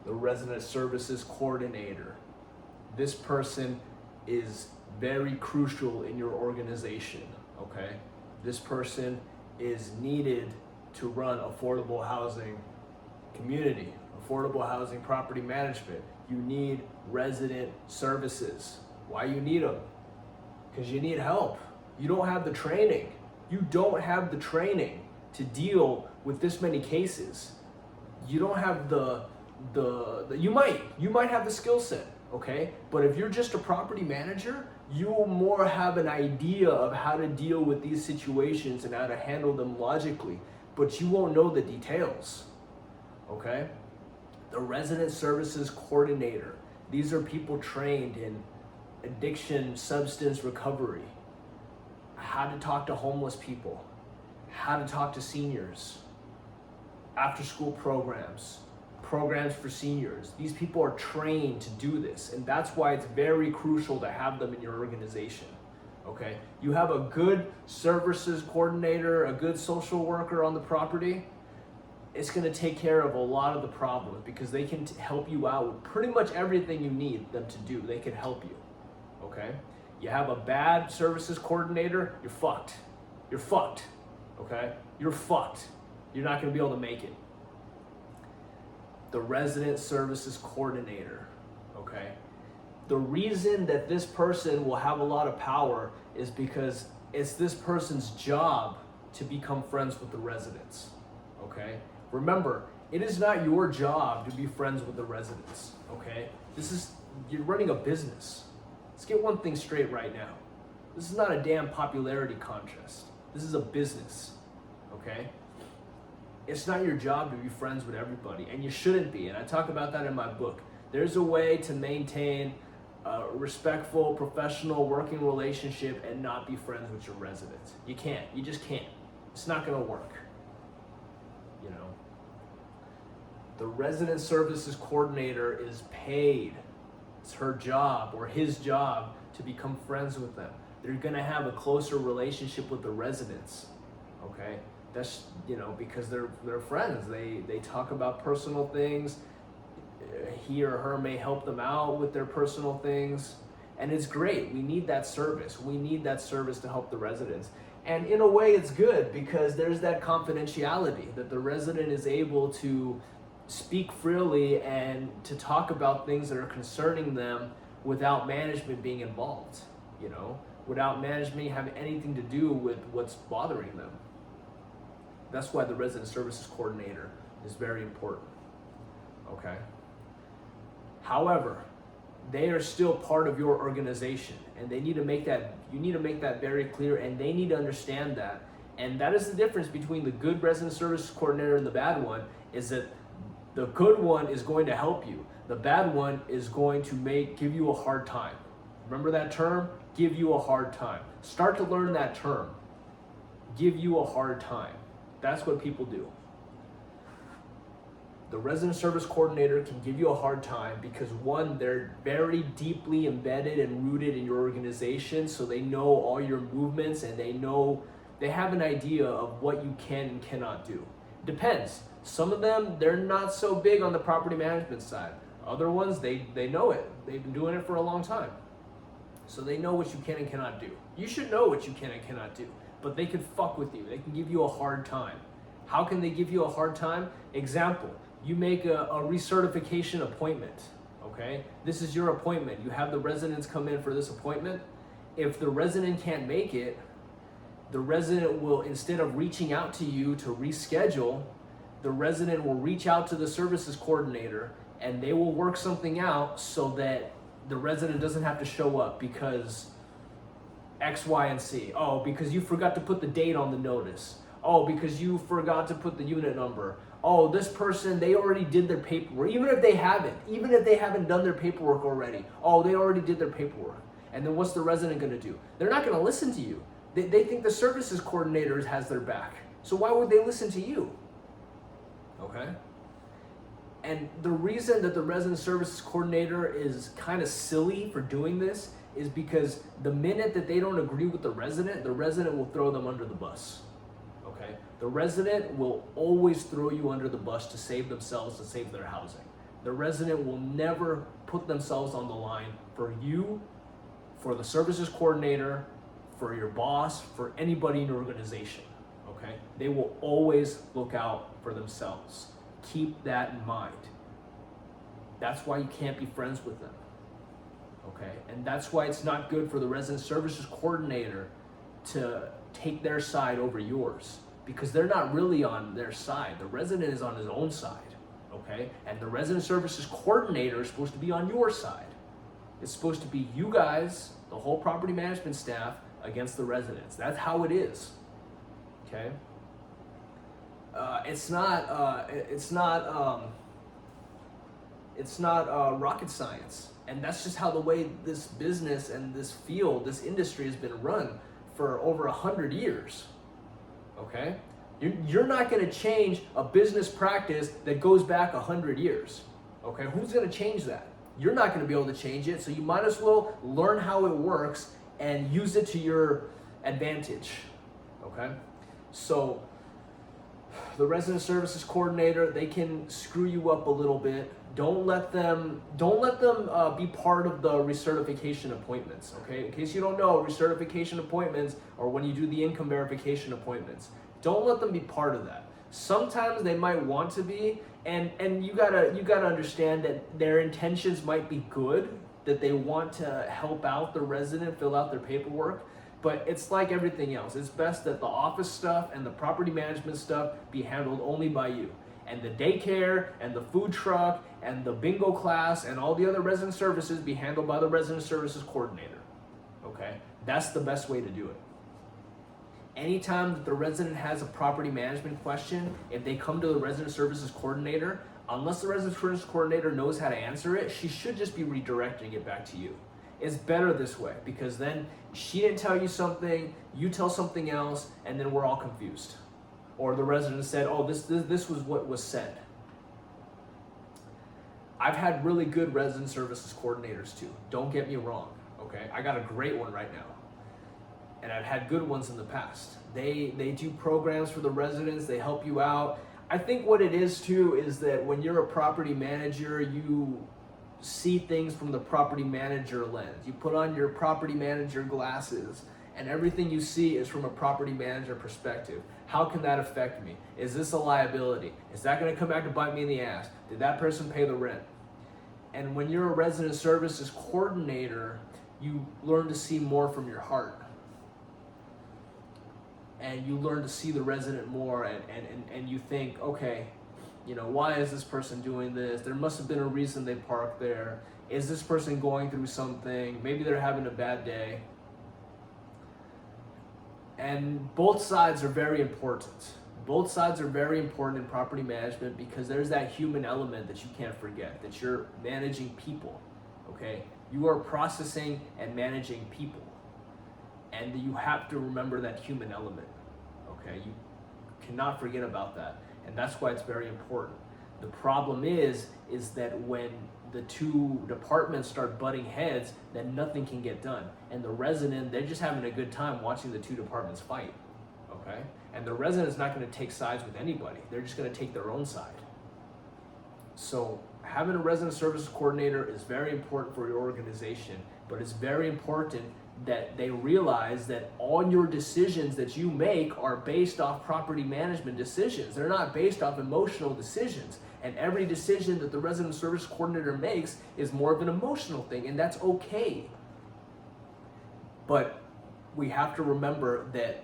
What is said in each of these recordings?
The resident services coordinator. This person is very crucial in your organization, okay? This person is needed to run affordable housing community, affordable housing property management. You need resident services. Why you need them? Because you need help. You don't have the training. You don't have the training to deal with this many cases. You don't have you might have the skill set, okay? But if you're just a property manager, you will more have an idea of how to deal with these situations and how to handle them logically, but you won't know the details, okay? The resident services coordinator. These are people trained in addiction, substance recovery, how to talk to homeless people, how to talk to seniors, after school programs for seniors. These people are trained to do this, and that's why it's very crucial to have them in your organization, okay? You have a good services coordinator, a good social worker on the property, it's gonna take care of a lot of the problems because they can help you out with pretty much everything you need them to do. They can help you, okay? You have a bad services coordinator, you're fucked. You're fucked, okay? You're fucked. You're not gonna be able to make it. The resident services coordinator, okay? The reason that this person will have a lot of power is because it's this person's job to become friends with the residents, okay? Remember, it is not your job to be friends with the residents, okay? You're running a business. Let's get one thing straight right now. This is not a damn popularity contest. This is a business, okay? It's not your job to be friends with everybody, and you shouldn't be, and I talk about that in my book. There's a way to maintain a respectful, professional working relationship and not be friends with your residents. You can't, you just can't. It's not gonna work, you know? The resident services coordinator is paid. It's her job or his job to become friends with them. They're gonna have a closer relationship with the residents, okay? That's, you know, because they're friends. They talk about personal things. He or her may help them out with their personal things. And it's great. We need that service. We need that service to help the residents. And in a way it's good because there's that confidentiality that the resident is able to speak freely and to talk about things that are concerning them without management being involved, you know, without management having anything to do with what's bothering them. That's why the resident services coordinator is very important, okay? However, they are still part of your organization and they need to make that, you need to make that very clear and they need to understand that. And that is the difference between the good resident services coordinator and the bad one, is that the good one is going to help you. The bad one is going to give you a hard time. Remember that term? Give you a hard time. Start to learn that term. Give you a hard time. That's what people do. The resident service coordinator can give you a hard time because one, they're very deeply embedded and rooted in your organization, so they know all your movements and they have an idea of what you can and cannot do. Depends. Some of them, they're not so big on the property management side. Other ones, they know it. They've been doing it for a long time. So they know what you can and cannot do. You should know what you can and cannot do, but they can fuck with you. They can give you a hard time. How can they give you a hard time? Example, you make a recertification appointment, okay? This is your appointment. You have the residents come in for this appointment. If the resident can't make it, the resident will, instead of reaching out to you to reschedule, the resident will reach out to the services coordinator and they will work something out so that the resident doesn't have to show up because X, Y, and Z. Oh, because you forgot to put the date on the notice. Oh, because you forgot to put the unit number. Oh, this person, they already did their paperwork. Even if they haven't done their paperwork already. Oh, they already did their paperwork. And then what's the resident gonna do? They're not gonna listen to you. They think the services coordinator has their back. So why would they listen to you? Okay? And the reason that the resident services coordinator is kind of silly for doing this is because the minute that they don't agree with the resident will throw them under the bus. Okay? The resident will always throw you under the bus to save themselves, to save their housing. The resident will never put themselves on the line for you, for the services coordinator, for your boss, for anybody in your organization, okay? They will always look out for themselves. Keep that in mind. That's why you can't be friends with them, okay? And that's why it's not good for the resident services coordinator to take their side over yours, because they're not really on their side. The resident is on his own side, okay? And the resident services coordinator is supposed to be on your side. It's supposed to be you guys, the whole property management staff, against the residents. That's how it is, okay? It's not rocket science, and that's just how the way this business and this field, this industry has been run for over 100 years, okay? You're not gonna change a business practice that goes back 100 years, okay? Who's gonna change that? You're not gonna be able to change it, so you might as well learn how it works and use it to your advantage, okay? So the resident services coordinator, they can screw you up a little bit. Don't let them be part of the recertification appointments, okay? In case you don't know, recertification appointments are when you do the income verification appointments. Don't let them be part of that. Sometimes they might want to be, and you gotta understand that their intentions might be good, that they want to help out the resident, fill out their paperwork, but it's like everything else. It's best that the office stuff and the property management stuff be handled only by you. And the daycare and the food truck and the bingo class and all the other resident services be handled by the resident services coordinator, okay? That's the best way to do it. Anytime that the resident has a property management question, if they come to the resident services coordinator, unless the resident services coordinator knows how to answer it, she should just be redirecting it back to you. It's better this way, because then she didn't tell you something, you tell something else, and then we're all confused. Or the resident said, oh, this was what was said. I've had really good resident services coordinators too. Don't get me wrong, okay? I got a great one right now. And I've had good ones in the past. They do programs for the residents, they help you out. I think what it is too is that when you're a property manager, you see things from the property manager lens. You put on your property manager glasses and everything you see is from a property manager perspective. How can that affect me? Is this a liability? Is that gonna come back to bite me in the ass? Did that person pay the rent? And when you're a resident services coordinator, you learn to see more from your heart. And you learn to see the resident more, and you think, okay, you know, why is this person doing this? There must have been a reason they parked there. Is this person going through something? Maybe they're having a bad day. And both sides are very important. Both sides are very important in property management because there's that human element that you can't forget, that you're managing people, okay? You are processing and managing people. And you have to remember that human element, okay? You cannot forget about that. And that's why it's very important. The problem is that when the two departments start butting heads, then nothing can get done. And the resident, they're just having a good time watching the two departments fight, okay? And the resident's not gonna take sides with anybody. They're just gonna take their own side. So having a resident services coordinator is very important for your organization, but it's very important that they realize that all your decisions that you make are based off property management decisions. They're not based off emotional decisions. And every decision that the resident service coordinator makes is more of an emotional thing, and that's okay. But we have to remember that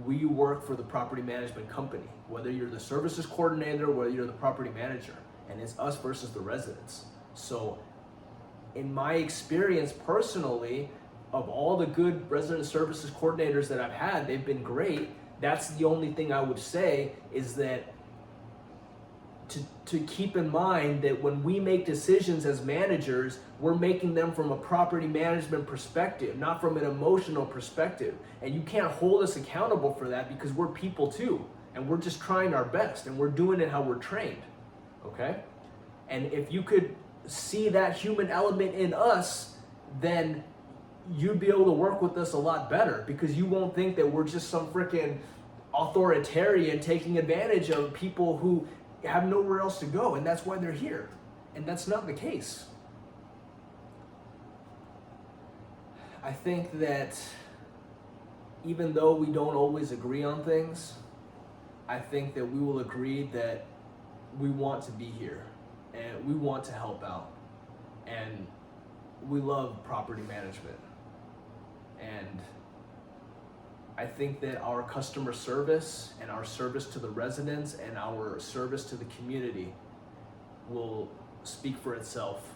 we work for the property management company, whether you're the services coordinator, whether you're the property manager, and it's us versus the residents. So in my experience personally, of all the good resident services coordinators that I've had, they've been great. That's the only thing I would say is that to keep in mind that when we make decisions as managers, we're making them from a property management perspective, not from an emotional perspective. And you can't hold us accountable for that because we're people too. And we're just trying our best and we're doing it how we're trained, okay? And if you could see that human element in us, then you'd be able to work with us a lot better because you won't think that we're just some freaking authoritarian taking advantage of people who have nowhere else to go, and that's why they're here. And that's not the case. I think that even though we don't always agree on things, I think that we will agree that we want to be here and we want to help out and we love property management. And I think that our customer service and our service to the residents and our service to the community will speak for itself